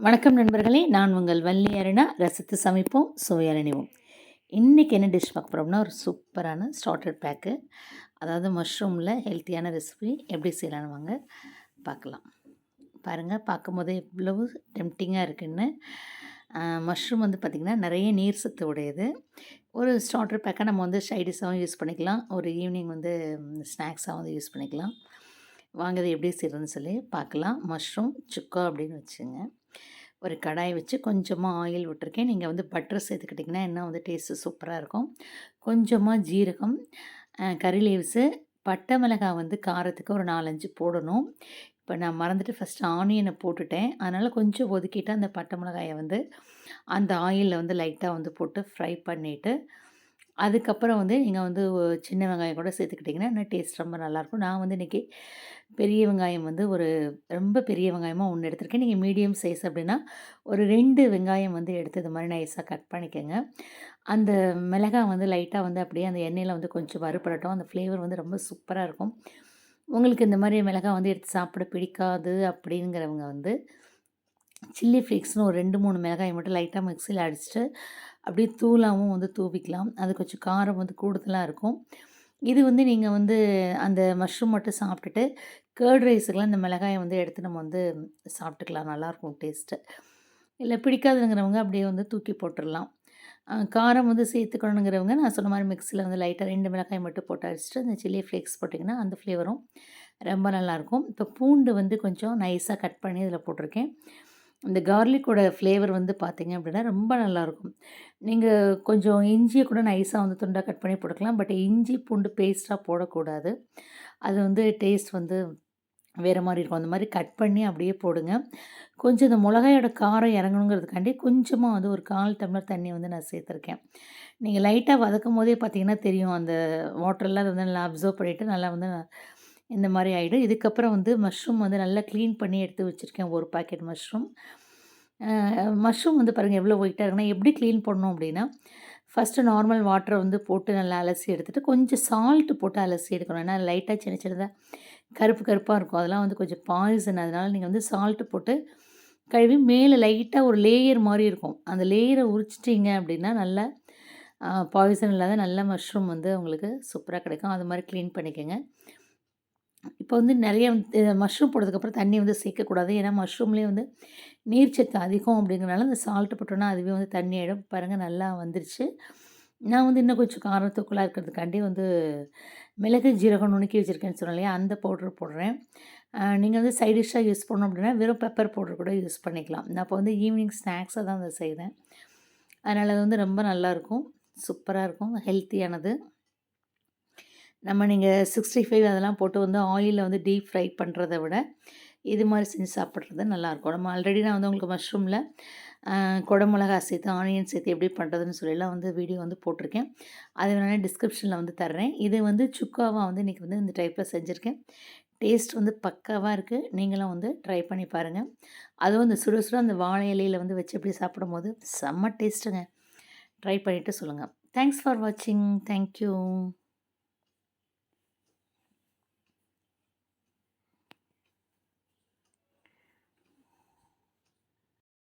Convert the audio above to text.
வணக்கம் நண்பர்களே, நான் உங்கள் வள்ளி அருணா. ரசித்து சமைப்போம், சுவையால் நினைவோம். இன்றைக்கி என்ன டிஷ் பார்க்க போகிறோம்னா, ஒரு சூப்பரான ஸ்டார்டர் பேக்கு. அதாவது மஷ்ரூமில் ஹெல்த்தியான ரெசிபி எப்படி செய்யலான்னு வாங்க பார்க்கலாம். பாருங்கள், பார்க்கும்போதே இவ்வளவு டெம்டிங்காக இருக்குன்னு. மஷ்ரூம் வந்து பார்த்திங்கன்னா நிறைய நீர் சத்து உடையது. ஒரு ஸ்டார்டர் பேக்காக நம்ம வந்து சைடிஷாகவும் யூஸ் பண்ணிக்கலாம், ஒரு ஈவினிங் வந்து ஸ்நாக்ஸாக வந்து யூஸ் பண்ணிக்கலாம். வாங்க இது எப்படி செய்கிறதுன்னு சொல்லி பார்க்கலாம். மஷ்ரூம் சுக்கா அப்படின்னு வச்சுங்க. ஒரு கடாய் வச்சு கொஞ்சமாக ஆயில் விட்டுருக்கேன். நீங்கள் வந்து பட்டர் சேர்த்துக்கிட்டிங்கன்னா இன்னும் வந்து டேஸ்ட்டு சூப்பராக இருக்கும். கொஞ்சமாக ஜீரகம், கறி லீவ்ஸு, பட்டை மிளகாய் வந்து காரத்துக்கு ஒரு 4-5 போடணும். இப்போ நான் மறந்துட்டு ஃபஸ்ட்டு ஆனியனை போட்டுட்டேன். அதனால் கொஞ்சம் ஒதுக்கிட்டு அந்த பட்டை மிளகாயை வந்து அந்த ஆயிலில் வந்து லைட்டாக வந்து போட்டு ஃப்ரை பண்ணிவிட்டு, அதுக்கப்புறம் வந்து நீங்கள் வந்து சின்ன வெங்காயம் கூட சேர்த்துக்கிட்டிங்கன்னா இன்னும் டேஸ்ட் ரொம்ப நல்லாயிருக்கும். நான் வந்து இன்றைக்கி பெரிய வெங்காயம் வந்து ரொம்ப பெரிய வெங்காயமாக 1 எடுத்திருக்கேன். நீங்கள் மீடியம் சைஸ் அப்படின்னா ஒரு 2 வெங்காயம் வந்து எடுத்து இது மாதிரி நைஸாக கட் பண்ணிக்கோங்க. அந்த மிளகாய் வந்து லைட்டாக வந்து அப்படியே அந்த எண்ணெயில் வந்து கொஞ்சம் வறுபடட்டும். அந்த ஃப்ளேவர் வந்து ரொம்ப சூப்பராக இருக்கும். உங்களுக்கு இந்த மாதிரி மிளகாய் வந்து எடுத்து சாப்பிட பிடிக்காது அப்படிங்கிறவங்க வந்து சில்லி ஃப்ளேக்ஸ்னு ஒரு 2-3 மிளகாயை மட்டும் லைட்டாக மிக்சியில் அடிச்சுட்டு அப்படியே தூளாகவும் வந்து தூவிக்கலாம். அது கொஞ்சம் காரம் வந்து கூடுதலாக இருக்கும். இது வந்து நீங்கள் வந்து அந்த மஷ்ரூம் மட்டும் சாப்பிட்டுட்டு கர்ட் ரைஸுக்கெலாம் இந்த மிளகாயை வந்து எடுத்து நம்ம வந்து சாப்பிட்டுக்கலாம், நல்லாயிருக்கும் டேஸ்ட்டு. இல்லை பிடிக்காதுங்கிறவங்க அப்படியே வந்து தூக்கி போட்டுடலாம். காரம் வந்து சேர்த்துக்கணுங்கிறவங்க நான் சொன்ன மாதிரி மிக்சியில் வந்து லைட்டாக 2 மிளகாய் மட்டும் போட்டு அடிச்சுட்டு அந்த சில்லி ஃப்ளேக்ஸ் போட்டிங்கன்னா அந்த ஃப்ளேவரும் ரொம்ப நல்லாயிருக்கும். இப்போ பூண்டு வந்து கொஞ்சம் நைஸாக கட் பண்ணி இதில் போட்டிருக்கேன். இந்த கார்லிக்கோட ஃப்ளேவர் வந்து பார்த்திங்க அப்படின்னா ரொம்ப நல்லாயிருக்கும். நீங்கள் கொஞ்சம் இஞ்சியை கூட நைஸாக வந்து துண்டாக கட் பண்ணி போட்டுக்கலாம். பட் இஞ்சி பூண்டு பேஸ்ட்டாக போடக்கூடாது. அது வந்து டேஸ்ட் வந்து வேறு மாதிரி இருக்கும். அந்த மாதிரி கட் பண்ணி அப்படியே போடுங்க. கொஞ்சம் இந்த மிளகாயோட காரம் இறங்கணுங்கிறதுக்காண்டி கொஞ்சமாக வந்து ஒரு 1/4 டம்ளர் தண்ணி வந்து நான் சேர்த்துருக்கேன். நீங்கள் லைட்டாக வதக்கும் போதே பார்த்தீங்கன்னா தெரியும், அந்த வாட்டர்லாம் அதை வந்து நல்லா அப்சர்வ் பண்ணிவிட்டு நல்லா வந்து இந்த மாதிரி ஆகிடும். இதுக்கப்புறம் வந்து மஷ்ரூம் வந்து நல்லா க்ளீன் பண்ணி எடுத்து வச்சுருக்கேன், ஒரு பாக்கெட் மஷ்ரூம். மஷ்ரூம் வந்து பாருங்கள் எவ்வளோ ஒயிட்டாக இருக்குன்னா, எப்படி க்ளீன் பண்ணணும் அப்படின்னா, ஃபஸ்ட்டு நார்மல் வாட்டரை வந்து போட்டு நல்லா அலசி எடுத்துகிட்டு கொஞ்சம் சால்ட்டு போட்டு அலசி எடுக்கணும். ஏன்னா லைட்டாக சின்ன சின்னதாக கருப்பு கருப்பாக இருக்கும், அதெல்லாம் வந்து கொஞ்சம் பாய்சன். அதனால் நீங்கள் வந்து சால்ட்டு போட்டு கழுவி மேலே லைட்டாக ஒரு லேயர் மாதிரி இருக்கும், அந்த லேயரை உரிச்சிட்டிங்க அப்படின்னா நல்லா பாய்சன் இல்லாத நல்ல மஷ்ரூம் வந்து உங்களுக்கு சூப்பராக கிடைக்கும். அது மாதிரி க்ளீன் பண்ணிக்கோங்க. இப்போ வந்து நிறைய மஷ்ரூம் போட்டதுக்கப்புறம் தண்ணி வந்து சேர்க்கக்கூடாது. ஏன்னா மஷ்ரூம்லேயே வந்து நீர்ச்சத்து அதிகம் அப்படிங்கிறனால அந்த சால்ட்டு போட்டோன்னா அதுவே வந்து தண்ணி ஆகிடும். பாருங்கள் நல்லா வந்துருச்சு. நான் வந்து இன்னும் கொஞ்சம் காரத்தூக்கலாக இருக்கிறதுக்காண்டி வந்து மிளகு ஜீரகம் நுணுக்கி வச்சுருக்கேன்னு சொன்னேன் இல்லையா, அந்த பவுட்ரு போடுறேன். நீங்கள் வந்து சைட் டிஷ்ஷாக யூஸ் பண்ணணும் அப்படின்னா வெறும் பெப்பர் பவுட்ரு கூட யூஸ் பண்ணிக்கலாம். நான் இப்போ வந்து ஈவினிங் ஸ்நாக்ஸாக தான் அதை செய்கிறேன். அதனால் அது வந்து ரொம்ப நல்லாயிருக்கும், சூப்பராக இருக்கும், ஹெல்த்தியானது. நம்ம நீங்கள் 65 அதெல்லாம் போட்டு வந்து ஆயிலில் வந்து டீப் ஃப்ரை பண்ணுறத விட இது மாதிரி செஞ்சு சாப்பிட்றது நல்லாயிருக்கும். நம்ம ஆல்ரெடி நான் வந்து உங்களுக்கு மஷ்ரூமில் குடமிளகா சேர்த்து ஆனியன் சேர்த்து எப்படி பண்ணுறதுன்னு சொல்லிலாம் வந்து வீடியோ வந்து போட்டிருக்கேன். அது வேணால் டிஸ்கிரிப்ஷனில் வந்து தர்றேன். இது வந்து சுக்காவாக வந்து இன்றைக்கி வந்து இந்த டைப்பில் செஞ்சுருக்கேன். டேஸ்ட் வந்து பக்காவாக இருக்குது. நீங்களும் வந்து ட்ரை பண்ணி பாருங்கள். அதுவும் இந்த சுட சுட அந்த வாழை இலையில் வந்து வச்சு எப்படி சாப்பிடும்போது செம்ம டேஸ்ட்டுங்க. ட்ரை பண்ணிவிட்டு சொல்லுங்கள். தேங்க்ஸ் ஃபார் வாட்சிங். தேங்க்யூ.